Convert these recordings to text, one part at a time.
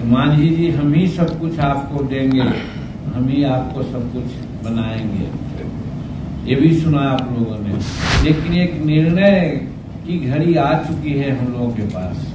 मांझी जी हम ही सब कुछ आपको देंगे, हम ही आपको सब कुछ बनाएंगे, ये भी सुना आप लोगों ने। लेकिन एक निर्णय की घड़ी आ चुकी है हम लोगों के पास।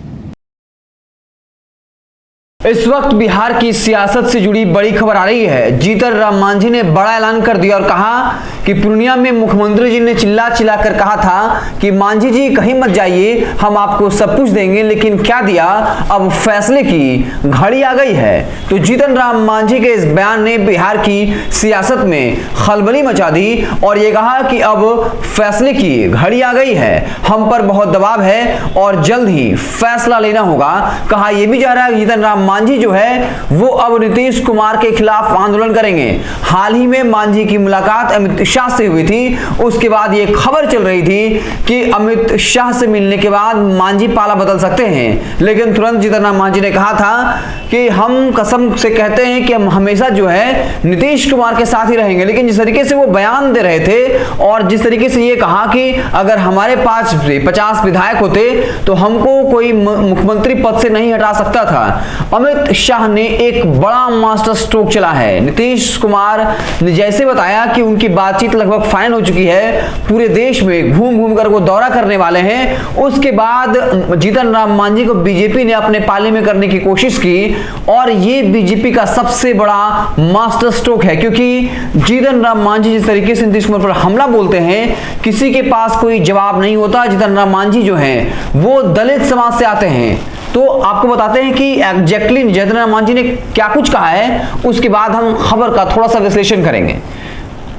इस वक्त बिहार की सियासत से जुड़ी बड़ी खबर आ रही है। जीतन राम मांझी ने बड़ा ऐलान कर दिया और कहा कि पूर्णिया में मुख्यमंत्री जी ने चिल्ला चिल्ला कर कहा था कि मांझी जी कहीं मत जाइए, हम आपको सब कुछ देंगे। लेकिन क्या दिया, अब फैसले की घड़ी आ गई है। तो जीतन राम मांझी के इस बयान ने बिहार की सियासत में खलबली मचा दी और ये कहा कि अब फैसले की घड़ी आ गई है, हम पर बहुत दबाव है और जल्द ही फैसला लेना होगा। कहा यह भी जा रहा है जीतन राम मांझी जो है वो अब नीतीश कुमार के खिलाफ आंदोलन करेंगे। हाल ही में मांझी की मुलाकात अमित शाह से हुई थी, उसके बाद ये खबर चल रही थी कि अमित शाह से मिलने के बाद मांझी पाला बदल सकते हैं। लेकिन तुरंत जीतन राम मांझी ने कहा था कि हम कसम से कहते हैं कि हम हमेशा जो है नीतीश कुमार के साथ ही रहेंगे। लेकिन जिस तरीके से वो बयान दे रहे थे और जिस तरीके से ये कहा कि अगर हमारे पास 50 विधायक होते तो हमको कोई मुख्यमंत्री पद से नहीं हटा सकता था। अमित शाह ने एक बड़ा मास्टर स्ट्रोक चला है। नीतीश कुमार ने जैसे बताया कि उनकी बातचीत लगभग फाइनल हो चुकी है, पूरे देश में घूम घूम कर वो दौरा करने वाले हैं। उसके बाद जीतन राम मांझी को बीजेपी ने अपने पाले में करने की कोशिश की और ये बीजेपी का सबसे बड़ा मास्टर स्ट्रोक है, क्योंकि जीतन राम मांझी जिस तरीके से नीतीश कुमार पर हमला बोलते हैं, किसी के पास कोई जवाब नहीं होता। जीतन राम मांझी जो है वो दलित समाज से आते हैं। तो आपको बताते हैं कि एग्जैक्टली जीतन राम मांझी ने क्या कुछ कहा है, उसके बाद हम खबर का थोड़ा सा विश्लेषण करेंगे।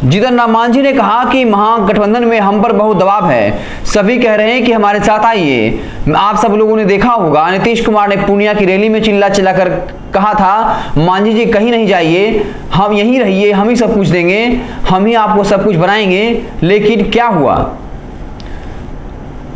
जीतन राम मांझी ने कहा कि महागठबंधन में हम पर बहुत दबाव है, सभी कह रहे हैं कि हमारे साथ आइए। आप सब लोगों ने देखा होगा नीतीश कुमार ने पूर्णिया की रैली में चिल्ला चिल्ला कर कहा था मांझी जी कहीं नहीं जाइए, हम यहीं रहिए, हम ही सब कुछ देंगे, हम ही आपको सब कुछ बनाएंगे। लेकिन क्या हुआ,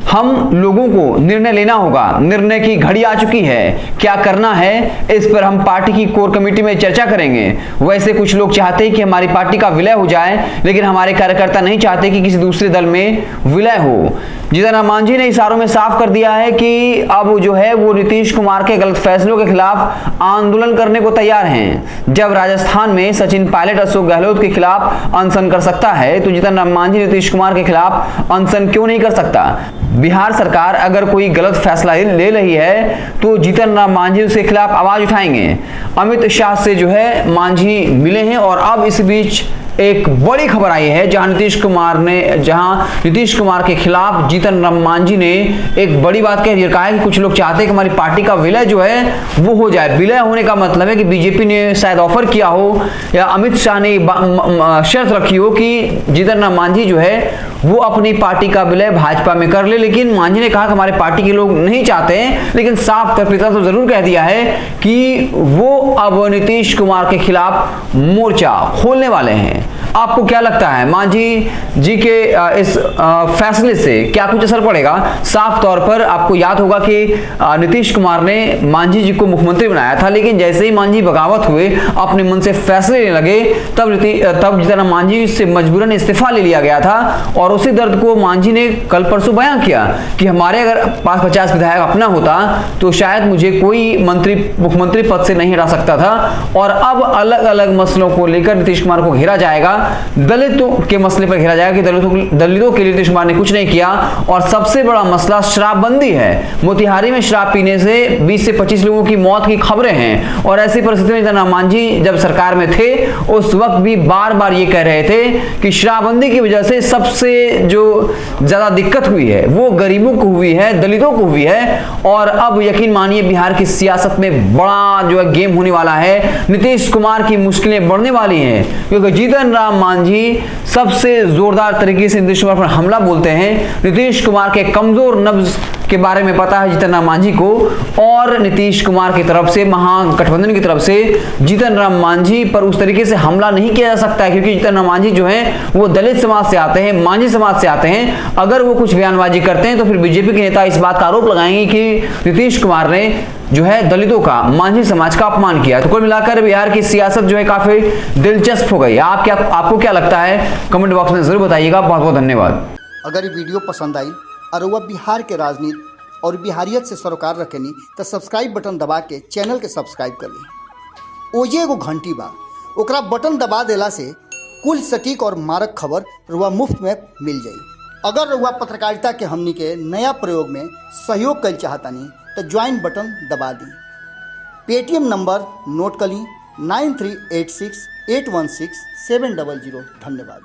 हम लोगों को निर्णय लेना होगा, निर्णय की घड़ी आ चुकी है, क्या करना है इस पर हम पार्टी की कोर कमेटी में चर्चा करेंगे। वैसे कुछ लोग चाहते हैं कि हमारी पार्टी का विलय हो जाए, लेकिन हमारे कार्यकर्ता नहीं चाहते कि किसी दूसरे दल में विलय हो। जीतन राम मांझी ने इशारों में साफ कर दिया है कि अब जो है वो नीतीश कुमार के गलत फैसलों के खिलाफ आंदोलन करने को तैयार हैं। जब राजस्थान में सचिन पायलट अशोक गहलोत के खिलाफ अनशन कर सकता है तो जीतन राम मांझी नीतीश कुमार के खिलाफ अनशन क्यों नहीं कर सकता। बिहार सरकार अगर कोई गलत फैसला ले रही है तो जीतन राम मांझी उसके खिलाफ आवाज उठाएंगे। अमित शाह से जो है मांझी मिले हैं और अब इस बीच एक बड़ी खबर आई है जहां नीतीश कुमार के खिलाफ जीतन राम मांझी ने एक बड़ी बात कहा है कि कुछ लोग चाहते हैं कि हमारी पार्टी का विलय जो है वो हो जाए। विलय होने का मतलब है कि बीजेपी ने शायद ऑफर किया हो या अमित शाह ने शर्त रखी हो कि जीतन राम मांझी जो है वो अपनी पार्टी का विलय भाजपा में कर ले। लेकिन मांझी ने कहा कि हमारे पार्टी के लोग नहीं चाहते हैं, लेकिन साफ तौर तो जरूर कह दिया है कि वो अब नीतीश कुमार के खिलाफ मोर्चा खोलने वाले हैं। आपको क्या लगता है मांझी जी के इस फैसले से क्या कुछ असर पड़ेगा? साफ तौर पर आपको याद होगा कि नीतीश कुमार ने मांझी जी को मुख्यमंत्री बनाया था, लेकिन जैसे ही मांझी बगावत हुए, अपने मन से फैसले लेने लगे, तब जीतन राम मांझी से मजबूरन इस्तीफा ले लिया गया था। और उसी दर्द को मांझी ने कल परसों बयान किया कि हमारे अगर पास 50 विधायक अपना होता तो शायद मुझे कोई मुख्यमंत्री पद से नहीं हटा सकता था। और अब अलग अलग मसलों को लेकर नीतीश कुमार को घेरा जाएगा, दलितों के मसले पर घेरा जाएगा कि दलितों के लिए नीतीश कुमार ने कुछ नहीं किया। और सबसे बड़ा मसला शराबबंदी है। मोतिहारी में शराब पीने से 20 से 25 लोगों की मौत की खबरें हैं और ऐसी परिस्थिति में जीतन राम मांझी जब सरकार में थे उस वक्त भी बार बार ये कह रहे थे कि शराबबंदी की वजह से सबसे जो ज्यादा दिक्कत हुई है वो गरीबों को हुई है, दलितों को हुई है। और अब यकीन मानिए बिहार की सियासत में बड़ा जो है गेम होने वाला है। नीतीश कुमार की मुश्किलें बढ़ने वाली हैं, क्योंकि जीतन राम मांझी सबसे जोरदार तरीके से नीतीश कुमार पर हमला बोलते हैं। नीतीश कुमार के कमजोर नब्ज के बारे में पता है जीतन राम मांझी को, और नीतीश कुमार की तरफ से, महागठबंधन की तरफ से जीतन राम मांझी पर उस तरीके से हमला नहीं किया जा सकता है, क्योंकि जीतन राम मांझी जो है वो दलित समाज से आते हैं, मांझी समाज से आते हैं। अगर वो कुछ बयानबाजी करते हैं तो फिर बीजेपी के नेता इस बात का आरोप लगाएंगे कि नीतीश कुमार ने जो है दलितों का, मांझी समाज का अपमान किया। तो कुल मिलाकर बिहार की सियासत जो है काफी दिलचस्प हो गई। आपको क्या लगता है कमेंट बॉक्स में जरूर बताइएगा। बहुत बहुत धन्यवाद। अगर ये वीडियो पसंद आई और वह बिहार के राजनीति और बिहारियत से सरोकार रखेनी तो सब्सक्राइब बटन दबा के चैनल के सब्सक्राइब कर ली। ओजे एगो घंटी बा, ओकरा बटन दबा देला से कुल सटीक और मारक खबर रुआ मुफ्त में मिल जाई। अगर रुआ पत्रकारिता के हमनी के नया प्रयोग में सहयोग कर चाहतानी तो ज्वाइन बटन दबा दी। पेटीएम नंबर नोट कर ली 9386816700। धन्यवाद।